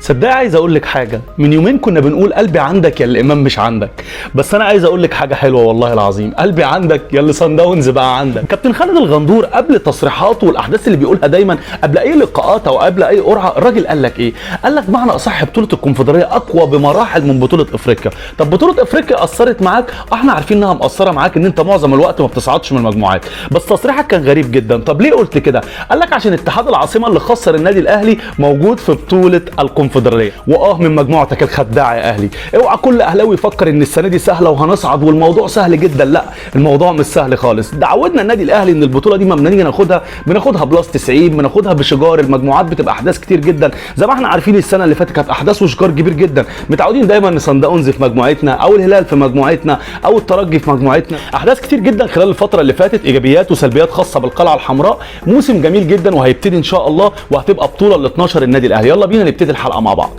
صدق عايز اقول لك حاجه. من يومين كنا بنقول قلبي عندك يا اللي الامام مش عندك، بس انا عايز اقول لك حاجه حلوه والله العظيم، قلبي عندك يا اللي صن داونز بقى عندك. كابتن خالد الغندور قبل تصريحاته والاحداث اللي بيقولها دايما قبل اي لقاءات او قبل اي قرعه، الراجل قال لك ايه؟ قال لك بمعنى اصح بطوله الكونفدراليه اقوى بمراحل من بطوله افريقيا. طب بطوله افريقيا اثرت معاك؟ احنا عارفين انها مقصره معاك، ان انت معظم الوقت ما بتصعدش من المجموعات، بس تصريحك كان غريب جدا. طب ليه قلت كده؟ قال لك عشان اتحاد العاصمه اللي خسر النادي الاهلي موجود في بطوله الكونفدراليه، من مجموعتك الخداعه يا اهلي. اوعى كل اهلاوي يفكر ان السنه دي سهله وهنصعد والموضوع سهل جدا، لا الموضوع مش سهل خالص. دعودنا النادي الاهلي ان البطوله دي ما بنيجي بناخدها بلس 90، بناخدها بشجار، المجموعات بتبقى احداث كتير جدا زي ما احنا عارفين. السنه اللي فاتت كانت احداث وشجار كبير جدا، متعودين دايما ان صن داونز في مجموعتنا او الهلال في مجموعتنا او الترجي في مجموعتنا. احداث كتير جدا خلال الفتره اللي فاتت، ايجابيات وسلبيات خاصه بالقلعه الحمراء. موسم جميل جدا وهيبتدي ان شاء الله، وهتبقى بطوله ال 12 النادي الاهلي. يلا بينا نبتدي الحلقه مع بعض.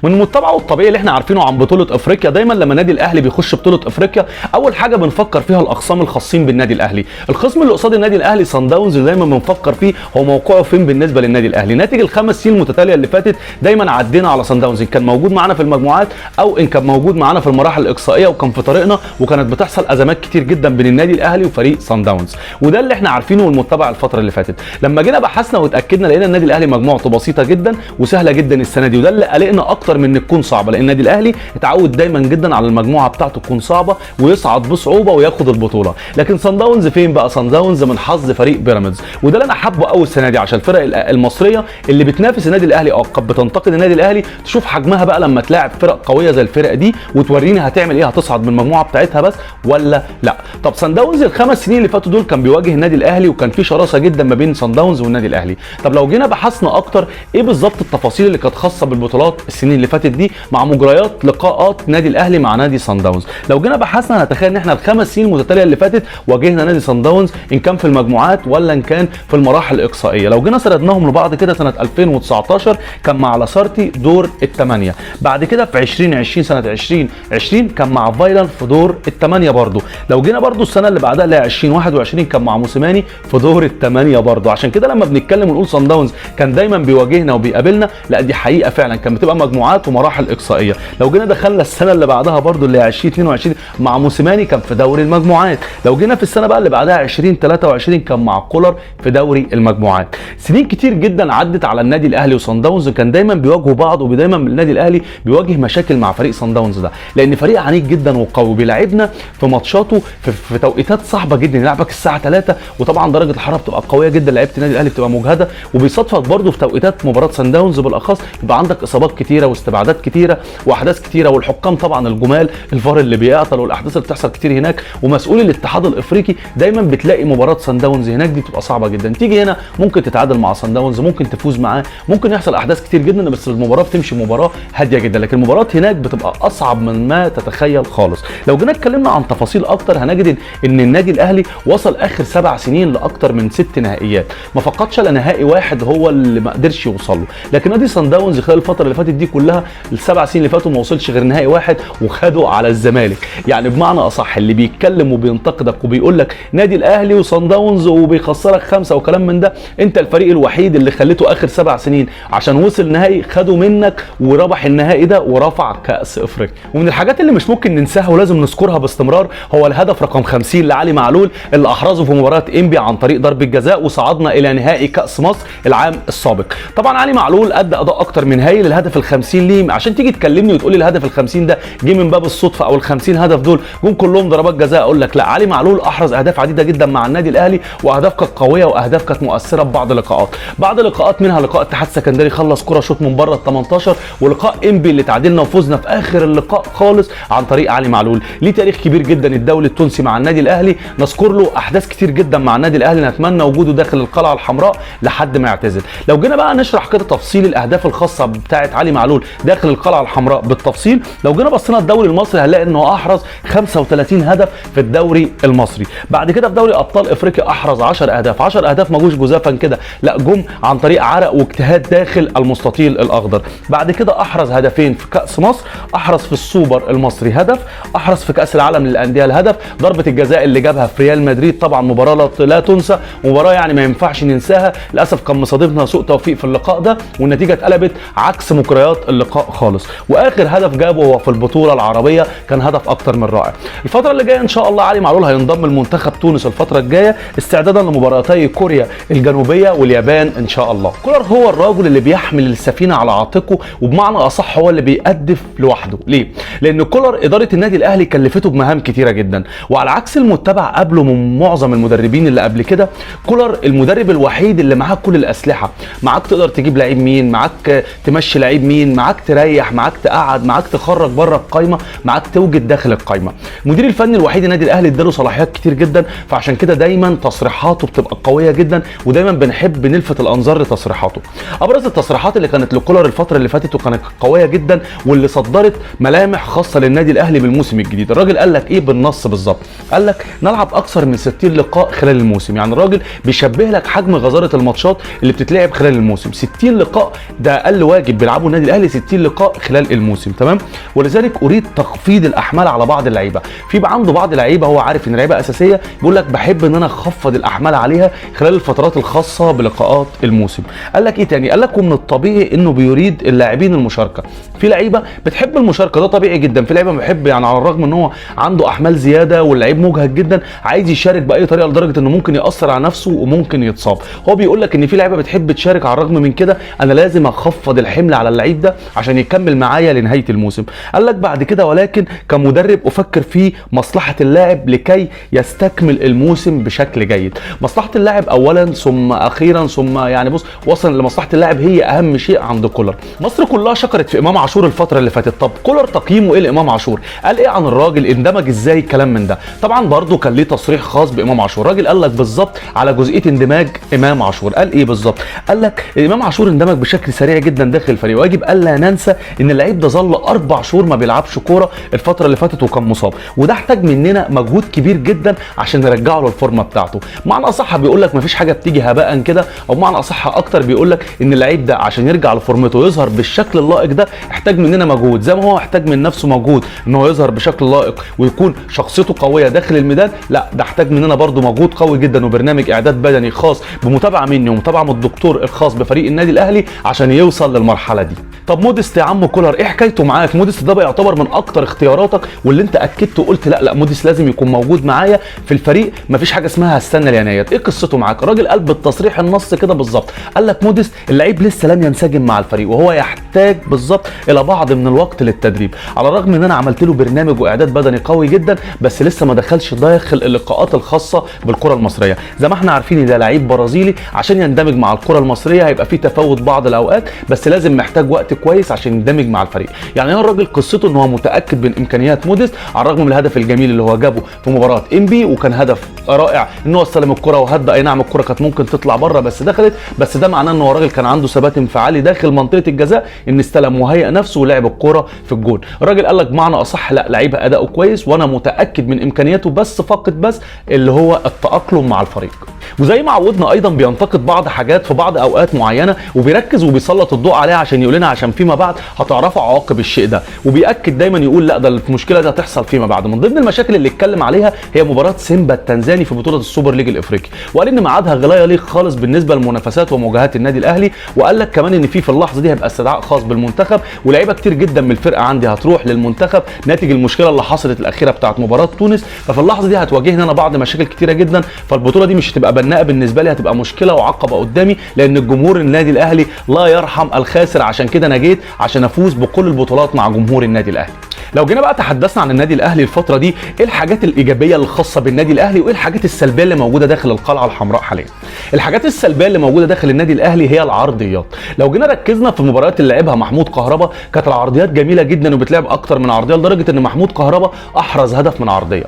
من المتابعه والطبيعي اللي احنا عارفينه عن بطوله افريقيا، دايما لما النادي الاهلي بيخش بطوله افريقيا اول حاجه بنفكر فيها الاخصام الخاصين بالنادي الاهلي. الخصم اللي قصاد النادي الاهلي صن داونز، دايما بنفكر فيه هو موقعه فين بالنسبه للنادي الاهلي. ناتج الخمس سنين المتتاليه اللي فاتت دايما عدينا على صن داونز، ان كان موجود معانا في المجموعات او ان كان موجود معانا في المراحل الاقصائيه وكان في طريقنا، وكانت بتحصل ازمات كتير جدا بين النادي الاهلي وفريق صن داونز، وده اللي احنا عارفينه والمتابع الفتره اللي فاتت. لما جينا بحثنا واتاكدنا لقينا النادي الاهلي مجموعته بسيطه جدا وسهله جدا السنه دي، وده اللي قلقنا اكتر من ان تكون صعبه، لان النادي الاهلي اتعود دايما جدا على المجموعه بتاعته تكون صعبه ويصعد بصعوبه وياخد البطوله. لكن صن داونز فين بقى؟ صن داونز من حظ فريق بيراميدز، وده اللي انا حابه قوي السنه دي، عشان الفرق المصريه اللي بتنافس النادي الاهلي او قد بتنتقد النادي الاهلي تشوف حجمها بقى لما تلاعب فرق قويه زي الفرق دي، وتوريني هتعمل ايه، هتصعد من المجموعه بتاعتها بس ولا لا. طب صن داونز الخمس سنين اللي فاتوا دول كان بيواجه النادي الاهلي وكان في شراسه جدا ما بين صن داونز والنادي الاهلي. طب لو جينا بحثنا اكتر ايه بالظبط التفاصيل اللي كانت خاصه بالبطولات السنين اللي فاتت دي مع مجريات لقاءات نادي الاهلي مع نادي صن داونز، لو جينا بحثنا هنتخيل ان احنا الخمس سنين المتتاليه اللي فاتت واجهنا نادي صن داونز ان كان في المجموعات ولا ان كان في المراحل الاقصائيه. لو جينا سردناهم لبعض كده، سنه 2019 كان مع لاسارتي دور الثمانيه، بعد كده في 2020 سنه 2020 كان مع فايلر في دور الثمانيه برضو، لو جينا برضو السنه اللي بعدها اللي هي 2021 كان مع موسيماني في دور الثمانيه برضو. عشان كده لما بنتكلم ونقول صن داونز كان دايما بيواجهنا وبيقابلنا، لا دي حقيقه فعلا كان بتبقى مجموعات ومراحل اقصائيه. لو جينا دخلنا السنه اللي بعدها برضو اللي هي 2022 مع موسيماني كان في دوري المجموعات، لو جينا في السنه بقى اللي بعدها 2023 كان مع كولر في دوري المجموعات. سنين كتير جدا عدت على النادي الاهلي وصن داونز، كان دايما بيواجهوا بعض، ودايما النادي الاهلي بيواجه مشاكل مع فريق صن داونز ده، لان فريق عنيف جدا وقوي، بيلعبنا في ماتشاته في توقيتات صعبه جدا، يلعبك الساعه 3 وطبعا درجه الحراره بتبقى قويه جدا، لعيبه النادي الاهلي بتبقى مجهده، وبيصادفك برضو في توقيتات مباراه صن داونز بالاخص يبقى عندك اصابات كتيره واستبعادات كتيره واحداث كتيره، والحكام طبعا الجمال الفار اللي بيعطل والاحداث اللي بتحصل كتير هناك، ومسؤول الاتحاد الافريقي دايما بتلاقي مباراه صن داونز هناك دي بتبقى صعبه جدا. تيجي هنا ممكن تتعادل مع صن داونز، ممكن تفوز معاه، ممكن يحصل احداث كتير جدا، بس المباراه بتمشي مباراه هاديه جدا، لكن المباراه هناك بتبقى اصعب من ما تتخيل خالص. لو جينا اتكلمنا عن تفاصيل اكتر هنجد ان النادي الاهلي وصل اخر 7 سنين لاكتر من 6 نهائيات، ما فقدش الا نهائي واحد هو اللي ما قدرش يوصل له. لكن نادي صن داونز خلال الفتره اللي فاتت دي كلها ال7 سنين اللي فاتوا ما وصلش غير نهائي واحد وخده على الزمالك. يعني بمعنى اصح اللي بيتكلم وبينتقدك وبيقول لك نادي الاهلي وصن داونز وبيخسرك 5 وكلام من ده، انت الفريق الوحيد اللي خليته اخر 7 سنين عشان وصل نهائي خده منك وربح النهائي ده ورفع كاس افريقيا. ومن الحاجات اللي مش ممكن ننساها ولازم نذكرها باستمرار هو الهدف رقم 50 لعلي معلول اللي احرزه في مباراه انبي عن طريق ضربه جزاء، وصعدنا الى نهائي كاس مصر العام السابق. طبعا علي معلول ادى اداء اكتر من هايل، الهدف ال50 ليه، عشان تيجي تكلمني وتقول لي الهدف ال50 ده جه من باب الصدفه او ال50 هدف دول جم كلهم ضربات جزاء، اقول لك لا، علي معلول احرز اهداف عديده جدا مع النادي الاهلي، واهداف كانت قويه واهداف كانت مؤثره ببعض اللقاءات. بعض اللقاءات منها لقاء اتحاد سكندري خلص كره شوط من بره ال18، ولقاء انبي اللي تعادلنا وفوزنا في اخر اللقاء خالص عن طريق علي معلول. ليه تاريخ كبير جدا الدولي التونسي مع النادي الاهلي، نذكر له احداث كتير جدا مع النادي الاهلي، نتمنى وجوده داخل القلعه الحمراء لحد ما يعتزل. لو جينا بقى نشرح كده تفصيل الاهداف الخاصه بتاعه علي معلول ندخل داخل القلعه الحمراء بالتفصيل. لو جينا بصينا الدوري المصري هنلاقي ان هو احرز 35 هدف في الدوري المصري. بعد كده في دوري ابطال افريقيا احرز 10 اهداف. 10 اهداف ما جوش جزافا كده، لا جم عن طريق عرق واجتهاد داخل المستطيل الاخضر. بعد كده احرز هدفين في كاس مصر، احرز في السوبر المصري هدف، احرز في كاس العالم للانديه الهدف. ضربه الجزاء اللي جابها في ريال مدريد طبعا مباراه لا تنسى، مباراه يعني ما ينفعش ننساها. للاسف كان مصادفنا سوء توفيق في اللقاء ده والنتيجه اتقلبت عكس مجريات اللقاء خالص. واخر هدف جابه هو في البطوله العربيه، كان هدف اكتر من رائع. الفتره اللي جايه ان شاء الله علي معلول هينضم لمنتخب تونس الفتره الجايه استعدادا لمباراتي كوريا الجنوبيه واليابان ان شاء الله. كولر هو الراجل اللي بيحمل السفينه على عاتقه، وبمعنى اصح هو اللي بيقدف لوحده. ليه؟ لان كولر اداره النادي الاهلي كلفته بمهام كتيره جدا، وعلى عكس المتبع قبله من معظم المدربين اللي قبل كده، كولر المدرب الوحيد اللي معاه كل الاسلحه. معاك تقدر تجيب لعيب مين، معاك تمشي لعيب مين، معاك تريح، معاك تقعد، معاك تخرج بره القايمه، معاك توجد داخل القايمه. المدير الفني الوحيد النادي الاهلي اداله صلاحيات كتير جدا، فعشان كده دايما تصريحاته بتبقى قويه جدا، ودايما بنحب نلفت الانظار لتصريحاته. ابرز التصريحات اللي كانت لكولر الفتره اللي فاتت وكانت قويه جدا واللي صدرت ملامح خاصه للنادي الاهلي بالموسم الجديد. الراجل قال لك ايه بالنص بالظبط؟ قال لك نلعب اكثر من 60 لقاء خلال الموسم. يعني الراجل بيشبه لك حجم غزاره الماتشات اللي بتتلعب خلال الموسم. 60 لقاء ده اقل واجب بيلعبه النادي الاهلي، 60 لقاء خلال الموسم، تمام؟ ولذلك اريد تخفيض الاحمال على بعض اللعيبه. في عنده بعض اللعيبه هو عارف ان لعيبه اساسيه، بيقول لك بحب ان انا اخفض الاحمال عليها خلال الفترات الخاصه بلقاءات الموسم. قال لك ايه تاني؟ قال لك ومن الطبيعي انه بيريد اللاعبين المشاركه. في لعيبه بتحب المشاركه، ده طبيعي جدا. في لعيبه بيحب يعني على الرغم ان هو عنده احمال زياده واللعيب مجهد جدا عايز يشارك باي طريقه لدرجه انه ممكن ياثر على نفسه وممكن يتصاب. هو بيقول لك ان في لعيبه بتحب تشارك، على الرغم من كده انا لازم اخفض الحمل على اللعيب ده عشان يكمل معايا لنهايه الموسم. قال لك بعد كده ولكن كمدرب افكر في مصلحه اللاعب لكي يستكمل الموسم بشكل جيد. مصلحه اللاعب اولا ثم اخيرا ثم يعني بص وصل لمصلحه اللاعب هي اهم شيء عند كولر. مصر كلها شكرت في امام عاشور الفتره اللي فاتت. طب كولر تقييمه ايه لامام عاشور؟ قال ايه عن الراجل؟ اندمج ازاي؟ كلام من ده. طبعا برده كان ليه تصريح خاص بامام عاشور. الراجل قال لك بالظبط على جزئيه اندماج امام عاشور. قال ايه بالظبط؟ قال لك امام عاشور اندمج بشكل سريع جدا داخل الفريق، واجب الا ننسى ان اللعيب ده ظل 4 شهور ما بيلعبش كوره الفتره اللي فاتت وكان مصاب، وده احتاج مننا مجهود كبير جدا عشان نرجعه للفورمه بتاعته. معنى اصح بيقول لك مفيش حاجه بتيجي هباء كده، او معنى اصح اكتر بيقول لك ان اللعيب ده عشان يرجع لفورمته ويظهر بالشكل اللائق ده احتاج مننا مجهود، زي ما هو احتاج من نفسه مجهود ان هو يظهر بشكل لائق ويكون شخصيته قويه داخل الميدان. لا ده احتاج مننا برده مجهود قوي جدا وبرنامج اعداد بدني خاص بمتابعه مني ومتابعه من الدكتور الخاص بفريق النادي الاهلي عشان يوصل للمرحله دي. طب موديست يا عم كولر ايه حكايته معاك؟ موديست ده بيعتبر من اكتر اختياراتك واللي انت اكدت وقلت لا موديست لازم يكون موجود معايا في الفريق، مفيش حاجه اسمها هستنى ليناير. ايه قصته معاك؟ الراجل قال بالتصريح النص كده بالظبط، قال لك موديست اللعيب لسه لم ينسجم مع الفريق وهو يحتاج بالظبط الى بعض من الوقت للتدريب. على الرغم ان انا عملت له برنامج واعداد بدني قوي جدا بس لسه ما دخلش داخل اللقاءات الخاصه بالكره المصريه. زي ما احنا عارفين ان ده لعيب برازيلي، عشان يندمج مع الكره المصريه هيبقى فيه تفاوت بعض الاوقات، بس لازم محتاج وقت كويس عشان يندمج مع الفريق. يعني هو الراجل قصته ان هو متاكد من امكانيات موديست على الرغم من الهدف الجميل اللي هو جابه في مباراه انبي، وكان هدف رائع ان هو استلم الكره وهدى. اي نعم الكره كانت ممكن تطلع بره بس دخلت، بس ده معناه ان هو الراجل كان عنده ثبات انفعالي داخل منطقه الجزاء، ان استلم وهيئ نفسه ولعب الكره في الجون. الراجل قال لك بمعنى اصح لا لعيب اداؤه كويس وانا متاكد من امكانياته، بس فقط بس اللي هو التاقلم مع الفريق. وزي ما عودنا ايضا بينتقد بعض حاجات في بعض اوقات معينه وبيركز وبيسلط الضوء عليها عشان يقول لنا عشان فيما بعد هتعرفوا عواقب الشيء ده، وبياكد دايما يقول لا ده المشكله دي هتحصل فيما بعد. من ضمن المشاكل اللي اتكلم عليها هي مباراه سيمبا التنزاني في بطوله السوبر ليج الافريقي، وقال ان ميعادها غلا يليق خالص بالنسبه للمنافسات ومواجهات النادي الاهلي، وقال لك كمان ان في اللحظه دي هيبقى استدعاء خاص بالمنتخب ولاعيبه كتير جدا من الفرقه عندي هتروح للمنتخب ناتج المشكله اللي حصلت الاخيره بتاعه مباراه تونس. ففي اللحظه دي هتواجهنا انا بعض مشاكل كتيره جدا، فالبطوله دي مش هتبقى بناءه بالنسبه لي، هتبقى مشكله وعقبه قدامي، لان الجمهور النادي الاهلي لا يرحم الخاسر. عشان كده انا جيت عشان افوز بكل البطولات مع جمهور النادي الاهلي. لو جينا بقى تحدثنا عن النادي الاهلي الفتره دي، ايه الحاجات الايجابيه الخاصه بالنادي الاهلي وايه الحاجات السلبيه اللي موجوده داخل القلعه الحمراء حاليا؟ الحاجات السلبيه اللي موجوده داخل النادي الاهلي هي العرضيات. لو جينا ركزنا في المباريات اللي لعبها محمود كهربا، كانت العرضيات جميله جدا وبتلعب اكتر من عرضيه لدرجه ان محمود كهربا احرز هدف من عرضيه.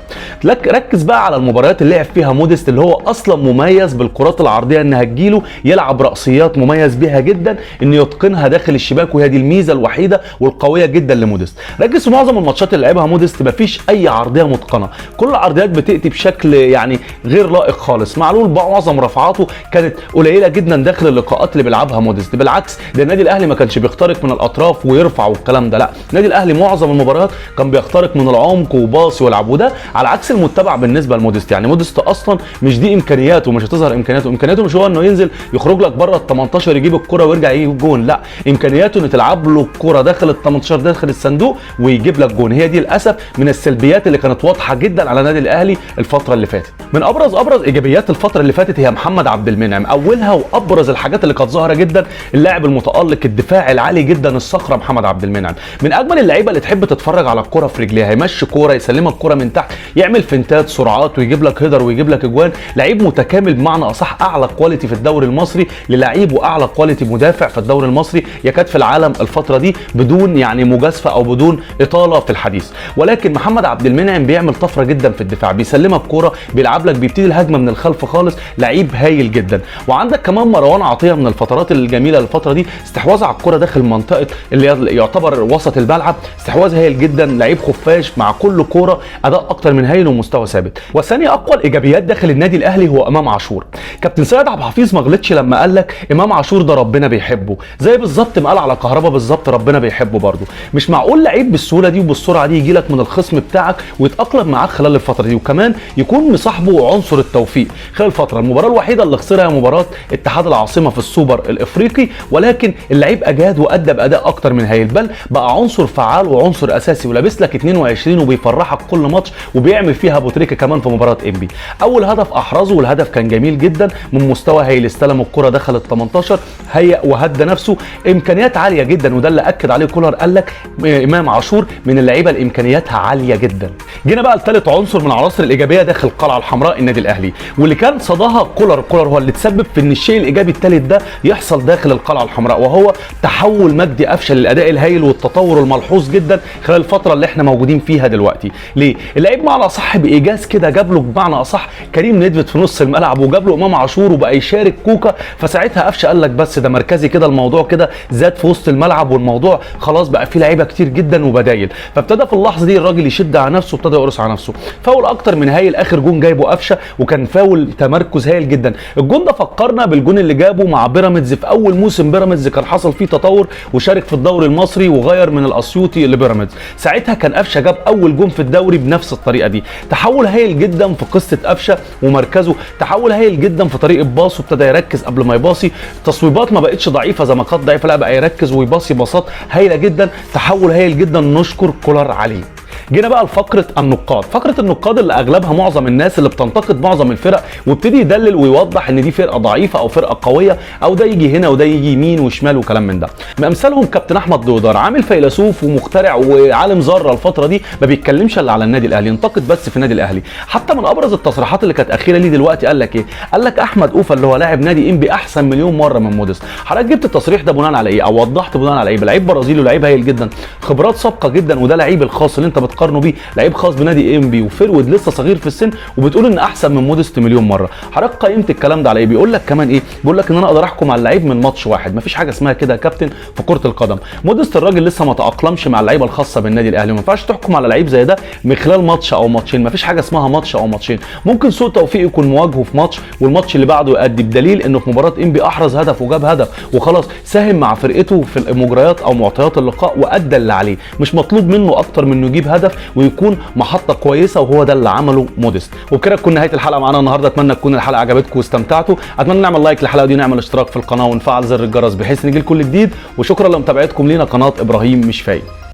ركز بقى على المباريات اللي لعب فيها موديست اللي هو اصلا مميز بالكرات العرضيه انها تجيله، يلعب رأسيات مميز بيها جدا انه يتقنها داخل الشباك، وهي دي الميزه الوحيده والقويه جدا لموديست. ركز في معظم الماتشات اللي لعبها موديست مفيش اي عرضيه متقنه، كل العرضيات بتاتي بشكل يعني غير لائق خالص. معلول معظم رفعاته كانت قليله جدا داخل اللقاءات اللي بيلعبها موديست، بالعكس ده النادي الاهلي ما كانش بيخترق من الاطراف ويرفع والكلام ده، لا النادي الاهلي معظم المباريات كان بيخترق من العمق وباصي ويلعب، وده على عكس المتبع بالنسبه لموديست. يعني موديست اصلا مش دي امكانياته، مش هتظهر امكانياته مش هو انه ينزل يخرج لك بره ال 18 يجيب الكره ويرجع يجيب جون، لا امكانياته انه تلعب له الكره داخل ال 18 داخل الصندوق ويجيب لك جون. هي دي للاسف من السلبيات اللي كانت واضحه جدا على النادي الاهلي الفتره اللي فاتت. من ابرز ايجابيات الفتره اللي فاتت هي محمد عبد المنعم، اولها وابرز الحاجات اللي كانت ظاهره جدا اللاعب المتالق الدفاعي العالي جدا الصخره محمد عبد المنعم، من اجمل اللعيبه اللي تحب تتفرج على الكره في رجليها، يمشي كوره يسلمك الكره من تحت، يعمل فنتات سرعات ويجيب لك هيدر ويجيب لك اجوان، لعيب متكامل بمعنى اصح، اعلى كواليتي في الدوري المصري للعيب واعلى كواليتي مدافع في الدوري المصري يكاد في العالم الفتره دي بدون يعني مجازفه او بدون اطاله في الحديث. ولكن محمد عبد المنعم بيعمل طفره جدا في الدفاع، بيسلمك كوره بيلعب لك بيبتدي الهجمه من الخلف خالص، لعيب هايل جدا. وعندك كمان مروان عطيه من الفترات الجميله الفتره دي، استحواذ على الكوره داخل منطقه اللي يعتبر وسط الملعب، استحواذ هايل جدا، لعيب خفاش مع كل كوره اداء اكتر من هايل ومستوى ثابت. والثاني اقوى الايجابيات داخل النادي الاهلي هو امام عاشور. كابتن سيد عبد الحفيظ ما غلطش لما قال لك امام عاشور ده ربنا بيحبه، زي بالظبط ما قال على كهربا بالظبط ربنا بيحبه برده. مش معقول لعيب بالسهوله دي وبالسرعه دي يجي لك من الخصم بتاعك ويتاقلم معاك خلال الفتره دي، وكمان يكون مصاحبه عنصر التوفيق خلال الفتره. المباراه الوحيده اللي خسرها مباراه اتحاد العاصمه في السوبر الافريقي، ولكن اللعيب اجاد وادى باداء اكتر من هايل، بل بقى عنصر فعال وعنصر اساسي ولابس لك 22 وبيفرحك كل ماتش وبيعمل فيها ابو تريكه كمان في مباراه انبي. اول هدف احرزه والهدف كان جميل جدا من مستوى هايل، استلم الكره دخل ال 18 هيأ وهدى نفسه، امكانيات عاليه جدا، وده اللي اكد عليه كولر، قال لك امام عاشور من اللعيبه اللي امكانياتها عاليه جدا. جينا بقى لثالث عنصر من العناصر الايجابيه داخل القلعه الحمراء النادي الاهلي، واللي كان صداها كولر هو اللي تسبب في ان الشيء الايجابي الثالث ده يحصل داخل القلعه الحمراء، وهو تحول مجدي قفشه للاداء الهائل والتطور الملحوظ جدا خلال الفتره اللي احنا موجودين فيها دلوقتي. ليه؟ اللعيب معنى اصح بايجاز كده جاب له بمعنى اصح كريم نيدفيد في نص الملعب، وجاب له امام عاشور وبقى يشارك كوكا، فساعتها قفشه قال لك بس ده مركزي كده، الموضوع كده زاد في وسط الملعب والموضوع خلاص بقى فيه لعيبه كتير جدا وبدايل، فابتدى في اللحظه دي الراجل يشد على نفسه وابتدى يقرص على نفسه. فاول اكتر من هايل، اخر جون جايبه قفشه وكان فاول تمركز هايل جدا. الجون ده فكرنا بالجون اللي جابه مع بيراميدز في اول موسم بيراميدز، كان حصل فيه تطور وشارك في الدوري المصري وغير من الاسيوطي لبيراميدز، ساعتها كان قفشه جاب اول جون في الدوري بنفس الطريقه دي. تحول هايل جدا في قصه قفشه ومركزه، تحول هايل جدا في طريقه باص وابتدى يركز قبل ما يباصي، التصويبات ما بقتش ضعيفه زي ما كانت ضعيفه، لا بقى يركز ويباصي باصات هايله جدا، تحول هايل جدا نشكر كولر عليه. جينا بقى لفقره النقاد، فقره النقاد اللي اغلبها معظم الناس اللي بتنتقد معظم الفرق وابتدي يدلل ويوضح ان دي فرقه ضعيفه او فرقه قويه او ده يجي هنا وده يجي يمين وشمال وكلام من ده. امثالهم كابتن احمد دودار، عامل فيلسوف ومخترع وعالم ذره الفتره دي، ما بيتكلمش الا على النادي الاهلي، ينتقد بس في النادي الاهلي. حتى من ابرز التصريحات اللي كانت اخيره ليه دلوقتي قال لك ايه؟ قال لك احمد اوفا اللي هو لاعب نادي انبي احسن مليون مره من موديست. حضرتك جبت التصريح ده بناء على ايه او وضحت بناء على ايه؟ لعيب برازيلي ولاعيب هايل جدا، خبرات سابقه جدا، وده لعيب الخاص اللي انت بتقارنه بيه، لعيب خاص بنادي انبي وفيرود لسه صغير في السن، وبتقول ان احسن من موديست مليون مره. حضرتك قيمت الكلام ده على ايه؟ بيقول لك كمان ايه؟ بيقول لك ان انا اقدر احكم على اللعيب من ماتش واحد، مفيش حاجه اسمها كده يا كابتن في كره القدم. موديست الراجل لسه ما تاقلمش مع اللعيبه الخاصه بالنادي الاهلي، وما ينفعش تحكم على لعيب زي ده من خلال ماتش او ماتشين، مفيش حاجه اسمها ماتش او ماتشين، ممكن سوء توفيق يكون مواجهه في ماتش والماتش اللي بعده يؤدي، بدليل انه في مباراه انبي احرز هدف وجاب هدف وخلاص، ساهم مع فرقته في المجريات او معطيات اللقاء وادى اللي عليه، مش مطلوب منه اكتر من انه يجيب هدف ويكون محطه كويسه، وهو ده اللي عمله موديست. وبكده تكون نهايه الحلقه معانا النهارده، اتمنى تكون الحلقه عجبتكم واستمتعتوا، اتمنى نعمل لايك للحلقه دي ونعمل اشتراك في القناه ونفعل زر الجرس بحيث نجيلكم كل جديد، وشكرا لمتابعتكم لينا قناه ابراهيم مش فايق.